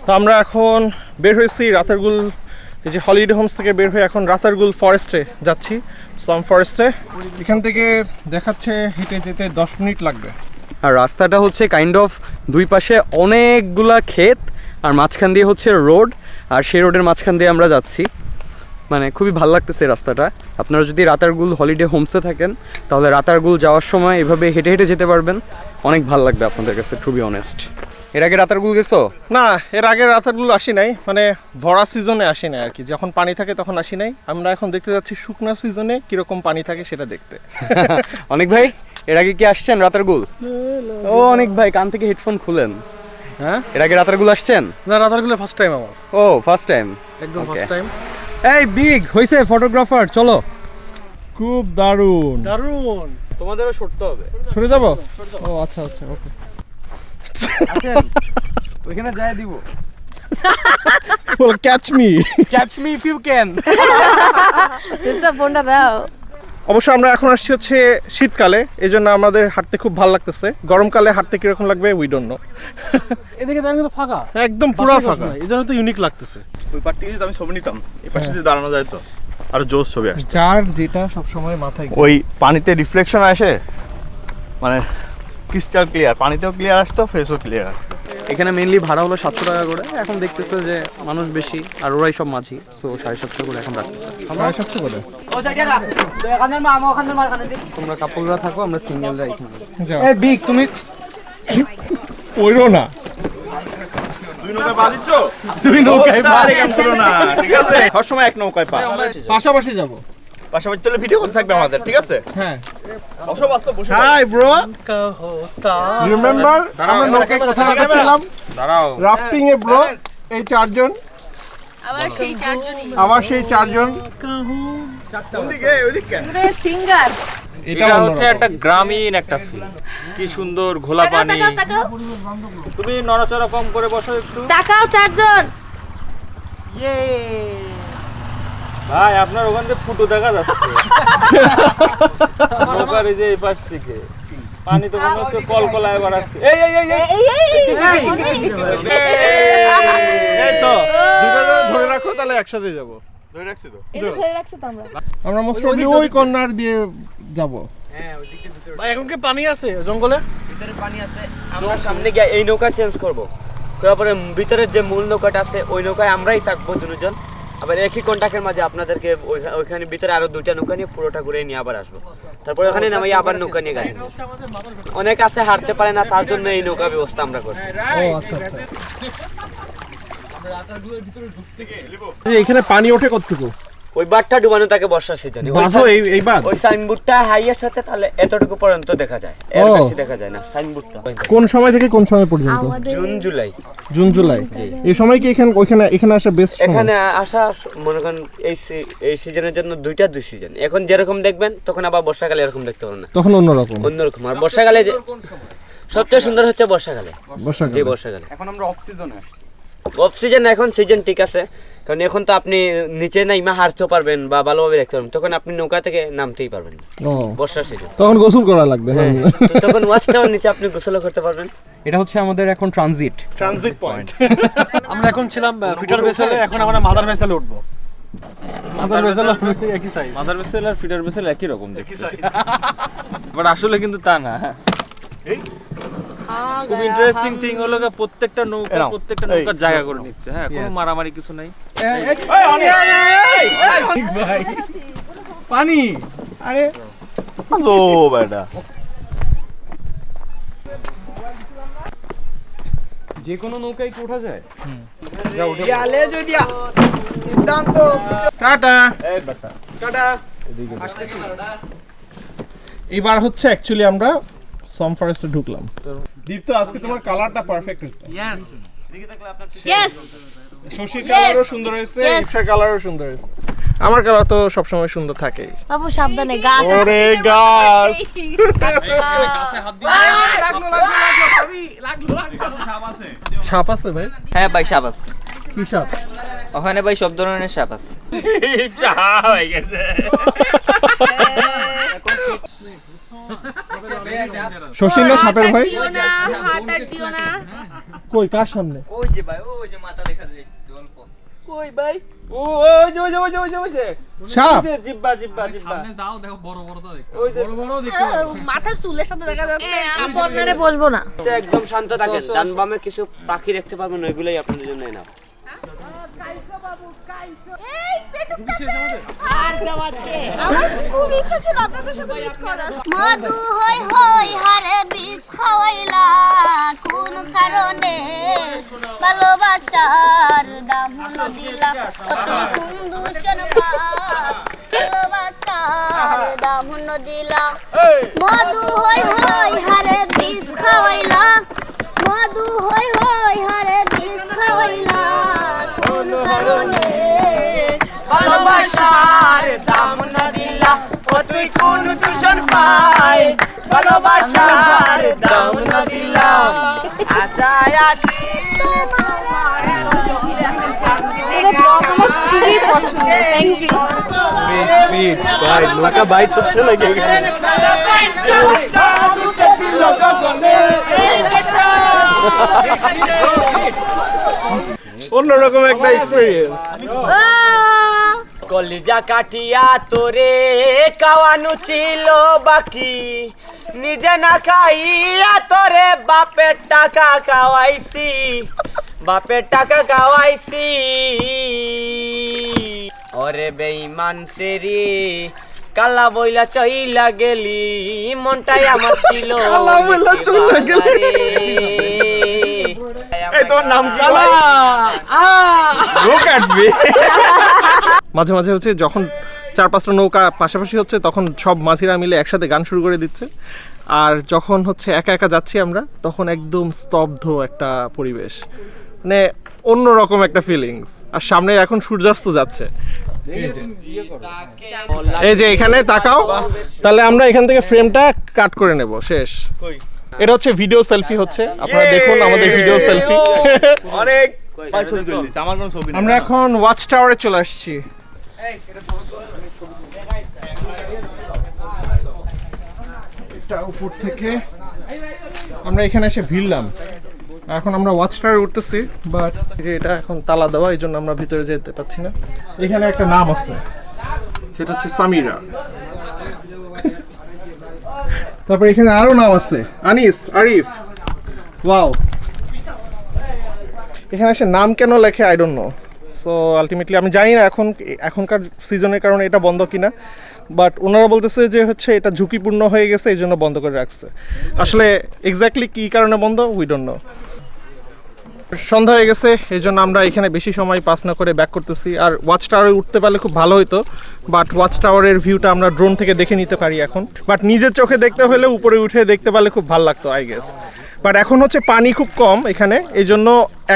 তো আমরা এখন বের হয়েছি রাতারগুল, এই যে হলিডে হোমস থেকে বের হয়ে এখন রাতারগুল ফরেস্টে যাচ্ছি, স্লাম ফরেস্টে। এখান থেকে দেখাচ্ছে হেঁটে যেতে 10 মিনিট লাগবে। আর রাস্তাটা হচ্ছে কাইন্ড অফ দুই পাশে অনেকগুলা ক্ষেত আর মাঝখান দিয়ে হচ্ছে রোড, আর সেই রোডের মাঝখান দিয়ে আমরা যাচ্ছি। মানে খুবই ভালো লাগতেছে রাস্তাটা। আপনারা যদি রাতারগুল হলিডে হোমসে থাকেন তাহলে রাতারগুল যাওয়ার সময় এভাবে হেঁটে হেঁটে যেতে পারবেন, অনেক ভালো লাগবে আপনাদের কাছে, টু বি অনেস্ট। এর আগে রাতারগুল গেছো? না, এর আগে রাতারগুল আসি নাই, মানে ভরা সিজনে আসি নাই আর কি, যখন পানি থাকে তখন আসি নাই। আমরা এখন দেখতে যাচ্ছি শুকনা সিজনে কিরকম পানি থাকে সেটা দেখতে। অনেক ভাই, এর আগে কি আসছেন রাতারগুল? ও অনেক ভাই, কান থেকে হেডফোন খুলেন। হ্যাঁ, এর আগে রাতারগুল আসছেন? না, রাতারগুলে ফার্স্ট টাইম আমার। ও ফার্স্ট টাইম, একদম ফার্স্ট টাইম। এই বিগ হইছে ফটোগ্রাফার, চলো। খুব দারুণ। তোমাদেরও সরতে হবে। সরে যাবো? ও আচ্ছা আচ্ছা, ওকে। ওইখানে যাই দিব। বল catch me, catch me if you can. এটা ফোনটা দাও। অবশ্য আমরা এখন আসছি হচ্ছে শীতকালে, এই জন্য আমাদের হাঁটতে খুব ভালো লাগতেছে। গরমকালে হাঁটতে কিরকম লাগবে উই ডোন্ট নো। এদিকে দাঁড়ানো কিন্তু ফাঁকা, একদম পুরো ফাঁকা, এই জন্য তো ইউনিক লাগতেছে। ওই পার থেকে যদি আমি ছবি নিতাম, এই পাশে যদি দাঁড়ানো যায় তো আর জোস ছবি আসে। যার যেটা সবসময় মাথায় ওই পানিতে রিফ্লেকশন আসে, মানে ক্রিস্টাল ক্লিয়ার, পানিতেও ক্লিয়ার আসতো, ফেসও ক্লিয়ার আসতো। এখানে মেইনলি ভাড়া হলো 700 টাকা করে। এখন দেখতেছে যে মানুষ বেশি আর ওরাই সব মাঝি, সো 750 করে এখন রাখতেছে। 750 করে। তোমরা কাপড়রা থাকো, আমরা সিঙ্গেলরা এখানে। যাও। এই বিগ তুমি ওইরো না, দুই নৌকায় পা দিচ্ছ? তুমি নৌকায় পা এরকম করো না, ঠিক আছে? সবসময় এক নৌকায় পা। পাশাপাশি যাব। পাশাপাশি চলে ভিডিও করতে থাকবে আমাদের, ঠিক আছে? হ্যাঁ। বসো বাস্তব, বসো। হাই ব্রো, রিমেম্বার আমরা নৌকায় কোথায় উঠেছিলাম? দাঁড়াও। রাফটিং এ ব্রো, এই চারজন, আবার সেই চারজনই। আবার সেই চারজন। ওইদিকে, ওইদিকে। পুরো সিঙ্গার। এটা হচ্ছে একটা গ্রামীণ একটা ফিল। কি সুন্দর ঘোলা পানি। তাকাও তাকাও তুমি নড়াচড়া কম করে বসো একটু। তাকাও চারজন। ভাই আপনার ওখান থেকে ফুটো দেখা যাচ্ছে। নৌকার এই যে এই পাশ থেকে পানি তো মনে হচ্ছে কলকলায় এবার আসছে। এই এই এই এই এই তো দুটো ধরে রাখো, তাহলে একসাথে যাব। ধরে রাখছি তো। এটা ধরে রাখছো তো আমরা। আমরা মোস্ট প্রবাবলি ওই কর্নার দিয়ে যাব। ভাই এখন কি পানি আছে জঙ্গলে? ভিতরে পানি আছে। আমরা সামনে গিয়ে এই নৌকা চেঞ্জ করব। তারপরে ভিতরের যে মূল নৌকাটা আছে ওই নৌকায় আমরাই থাকবো দুজন। আবার একই কন্টাক্টের মাঝে আপনাদেরকে ওইখানে ভিতরে আরো দুইটা নৌকা নিয়ে পুরোটা ঘুরে নিয়ে আবার আসবো। তারপরে ওখানে নামাই আবার নৌকা নিয়ে গাড়ি। অনেক আছে হাঁটতে পারে না, তার জন্য এই নৌকা ব্যবস্থা আমরা করছি। ও আচ্ছা আচ্ছা। এখানে পানি ওঠে কতটুকু? ওই বাঁধটা ডুবানো থাকে বর্ষার সিজনে। বাঁধো এই বাঁধ? ওই সাইনবোর্ডটা হাইয়ের সাথে তাহলে এতটুকু পর্যন্ত দেখা যায়, এর ও। বেশি দেখা যায় না সাইনবোর্ডটা। কোন সময় থেকে কোন সময় পর্যন্ত? June July. June July. এই সময় কি এখানে আসা বেস্ট সময়? এখানে আসা মনে করেন এই সিজনের জন্য দুই সিজন। এখন যেরকম দেখবেন তখন আবার বর্ষাকালে এরকম দেখতে পারেন না, তখন অন্যরকম। অন্যরকম। আর বর্ষাকালে সবচেয়ে সুন্দর হচ্ছে বর্ষাকালে। বর্ষাকালে। বর্ষাকালে এখন আমরা অফ সিজনে আসছি। অফ সিজন, এখন সিজন ঠিক আছে, কারণ এখন তো আপনি নিচে নাইমা হাঁটতেও পারবেন বা ভালোভাবে দেখতে পারবেন, তখন আপনি নৌকা থেকে নামতেই পারবেন না। ও, বর্ষার সিজন তখন গোসল করা লাগবে। হ্যাঁ, তো তখন ওয়াচ টাওয়ার নিচে আপনি গোসলও করতে পারবেন। এটা হচ্ছে আমাদের এখন ট্রানজিট পয়েন্ট। আমরা এখন ছিলাম ফিটার ভেসেলে, এখন আমরা মাদার ভেসেলে উঠবো। মাদার ভেসেল একই সাইজ। মাদার ভেসেল আর ফিডার ভেসেল একই রকম দেখতে, বাট আসলে কিন্তু তা না। খুব ইন্টারেস্টিং থিং হলো যে প্রত্যেকটা নৌকার জায়গা করে নিচ্ছে। হ্যাঁ, কোনো মারামারি কিছু নাই। ভাই পানি, আরে ও বেটা, যে কোনো নৌকায় কি ওঠা যায়? Tata tata. এবার হচ্ছে অ্যাকচুয়ালি আমরা সাম ফরেস্টে ঢুকলাম। দীপ্ত, আজকে তোমার কালারটা পারফেক্ট হয়েছে। ইয়েস। শশীর কালারও সুন্দর হয়েছে, ইফসার কালারও সুন্দর হয়েছে। আমার কালার তো সবসময় সুন্দর থাকে। বাবু সাবধানে, গাছ আছে। ওরে গাছ। সাপ আছে ভাই? হ্যাঁ ভাই, সাপ আছে। কি সাপ? ওখানে ভাই সব ধরনের সাপ আছে। শশীর না সাপের ভাই? দিও না, হাত আর দিও না। কই কার সামনে? ওই যে ভাই ওই যে মাথা দেখা যাচ্ছে অল্প কই ভাই? ওই যে ওই যে ওই যে ওই যে ওই যে সাপ? জিব্বা জিব্বা জিব্বা মাথার চুলের সাথে দেখা যাচ্ছে কাপড়ে বসবো না। একদম শান্ত থাকেন, ডান বামে কিছু পাখি দেখতে পাবেন, ওইগুলাই আপনাদের জন্য না। এই পেটুক আমার খুব ইচ্ছা ছিল আপনাদের সাথে মিট করার। মধু হই হই হারে বিষ খাওয়াইলা কোন কারণে ভালোবাসার দাম দিলা তুই কোন দূষণ পা ভালোবাসার দাম দিলা মধু হই হই হারে বিষ খাওয়াইলা মধু হই হই হারে বিষ খাওয়াইলা কোন কারণে ভালোবাসার দাম না দিলা ও তুই কোন দূষণ পাই ভালোবাসার দাম না দিলাম আচ্ছা আছি খুবই পছন্দ। Thank you. ভাই নৌকা বাইচ হচ্ছে নাকি এখানে? অন্যরকম একটা এক্সপেরিয়েন্স। কলিজা কাটিয়া তোরে কাওয়ানো ছিল বাকি নিজে না খাইয়া তোরে বাপের টাকা খাওয়াইছি বাপের টাকা খাওয়াইছি ওরে বেঈমান সেরি কালা বইলা চইলা গেলি মনটাই আমার ছিল কালা বইলা চইলা গেলি। এই তোর নাম কি? Look at me. মাঝে মাঝে হচ্ছে যখন 4-5টা নৌকা পাশাপাশি হচ্ছে তখন সব মাঝিরা মিলে একসাথে গান শুরু করে দিচ্ছে, আর যখন হচ্ছে একা একা যাচ্ছি আমরা তখন একদম স্তব্ধ একটা পরিবেশ, মানে অন্যরকম একটা ফিলিংস। আর সামনে এখন সূর্যাস্ত যাচ্ছে, এই যে এখানে তাকাও, তাহলে আমরা এখান থেকে ফ্রেমটা কাট করে নেব। শেষ। এটা হচ্ছে ভিডিও সেলফি হচ্ছে, আপনারা দেখুন আমাদের ভিডিও সেলফি। অনেক ছবি তুলে দিচ্ছে, আমার কোনো ছবি নেই। আমরা এখন ওয়াচ টাওয়ারে চলে আসছি। এটা উপর থেকে আমরা এখানে এসে ভিড়লাম, এখন আমরা ওয়াচ টাওয়ারে উঠতেছি, বাট যে এটা এখন তালা দেওয়া, এই জন্য আমরা ভিতরে যেতে পারছি না। এখানে একটা নাম আছে, সেটা হচ্ছে সামিরা। তারপর এখানে আরো নাম আছে, আনিস, আরিফ। ওয়াও, এখানে এসে নাম কেন লেখে I don't know. So ultimately আমি জানি না এখনকার সিজনের কারণে এটা বন্ধ কিনা, বাট ওনারা বলতেছে যে হচ্ছে এটা ঝুঁকিপূর্ণ হয়ে গেছে, এই জন্য বন্ধ করে রাখছে। আসলে এক্স্যাক্টলি কী কারণে বন্ধ উই ডোন্ট নো। সন্ধ্যা হয়ে গেছে, এই জন্য আমরা এখানে বেশি সময় পাস না করে ব্যাক করতেছি। আর ওয়াচ টাওয়ারে উঠতে পারলে খুব ভালো হতো, বাট ওয়াচ টাওয়ারের ভিউটা আমরা ড্রোন থেকে দেখে নিতে পারি এখন, বাট নিজের চোখে দেখতে হলে উপরে উঠে দেখতে পারলে খুব ভালো লাগতো আই গেস। বাট এখন হচ্ছে পানি খুব কম এখানে, এই জন্য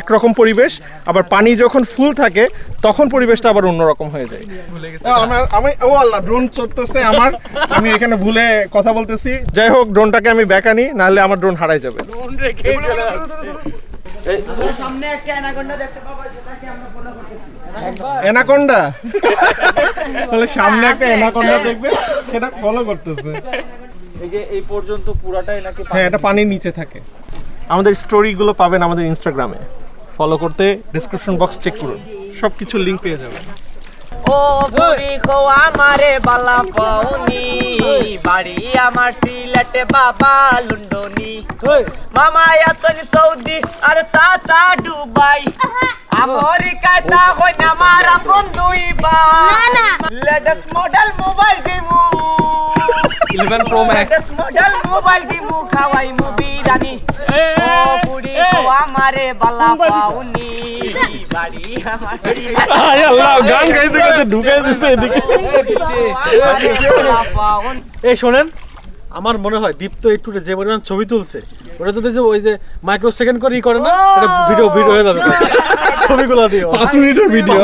একরকম পরিবেশ, আবার পানি যখন ফুল থাকে তখন পরিবেশটা আবার অন্যরকম হয়ে যায়। ও আল্লাহ, ড্রোন চলতেছে আমার, আমি এখানে ভুলে কথা বলতেছি। যাই হোক, ড্রোনটাকে আমি ব্যাক আনি, নাহলে আমার ড্রোন হারাই যাবে। সামনে একটা অ্যানাকোন্ডা দেখতে পাবো, সেটাকে আমরা ফলো করতেছি। অ্যানাকোন্ডা? তাহলে সামনে একটা অ্যানাকোন্ডা দেখবে, সেটা ফলো করতেছে। এই যে এই পর্যন্ত পুরাটাই নাকি হ্যাঁ, এটা পানির নিচে থাকে। আমাদের স্টোরিগুলো পাবেন আমাদের ইনস্টাগ্রামে, ফলো করতে ডেসক্রিপশন বক্স চেক করুন, সব কিছুর লিঙ্ক পেয়ে যাবেন। ও বুড়ি খো আমারে বালা পাউনি বাড়ি আমার সিলেটে বাবা লন্ডনি মামা আছেন সৌদি আর চাচা দুবাই আমেরিকায় তা হই না আমার আপন দুই ভাই লেটেস্ট মডেল মোবাইল দিমু 11 Pro Max latest model mobile দিমু খাওয়াই মু বিরানি ও বুড়ি খো আমারে বালা পাউনি বাড়ি আমার আয় আল্লাহ, গান গাইতে গাইতে ঢুকাই দিছে এদিকে। এই শোনেন, আমার মনে হয় দীপ্ত একটু যে পরিমাণ ছবি তুলছে, ওটা যদি যে ওই যে মাইক্রো সেকেন্ড করে করে না, এটা ভিডিও হয়ে যাবে ছবিগুলো দিও। 5 মিনিটের ভিডিও।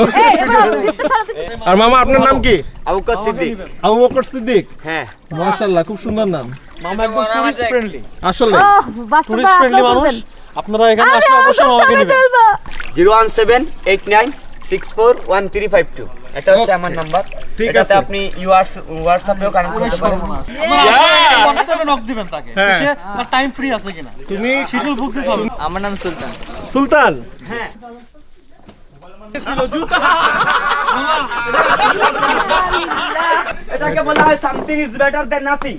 আর মামা, আপনার নাম কি? আবু বকর সিদ্দিক। আবু বকর সিদ্দিক। হ্যাঁ, মাশাআল্লাহ, খুব সুন্দর নাম। মামা একদম টুরিস্ট ফ্রেন্ডলি, আসলে টুরিস্ট ফ্রেন্ডলি মানুষ। আপনারা এখানে আসলে অবশ্যই মামাকে নেবেন। 01789641352 এটা হচ্ছে আমার নাম্বার। ঠিক এটাতে আছে। আপনি হোয়াটসঅ্যাপেও কানেক্ট করতে পারেন। হোয়াটসঅ্যাপে নক দিবেন তাকে, হ্যাঁ। সে তার টাইম ফ্রি আছে কিনা, তুমি শিডিউল বুক দিতে হবে। আমার নাম সুলতান। সুলতান এটাকে বলা হয় something is better then nothing.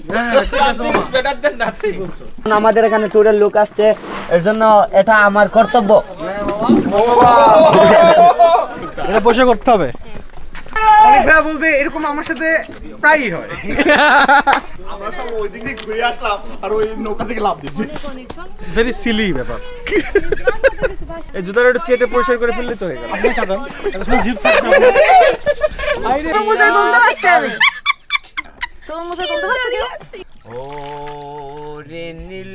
আমাদের এখানে ট্যুরের লোক আসছে, এর জন্য এটা আমার কর্তব্য। এটা বসে করতে হবে। অনেক ভাই বলবে এরকম আমার সাথে প্রায়ই হয়। আমরা সব ওই দিক দিয়ে ঘুরে আসলাম আর ওই নৌকা থেকে লাভ দিছি। ভেরি সিলি ব্যাপার। এই জুতাটা একটু চেটে পরিষ্কার করে ফেললে তো হয়ে গেল। আপনি চাটান এটা শুধু জিপ থাকতে তরমুজের গন্ধ পাচ্ছি আমি। তরমুজের গন্ধ পাচ্ছি। ও রে নীল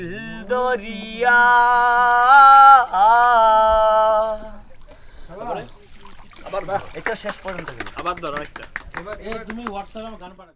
দরিয়া, এটা শেষ পর্যন্ত আবার ধরো একটা। তুমি হোয়াটসঅ্যাপে গান পাঠাও।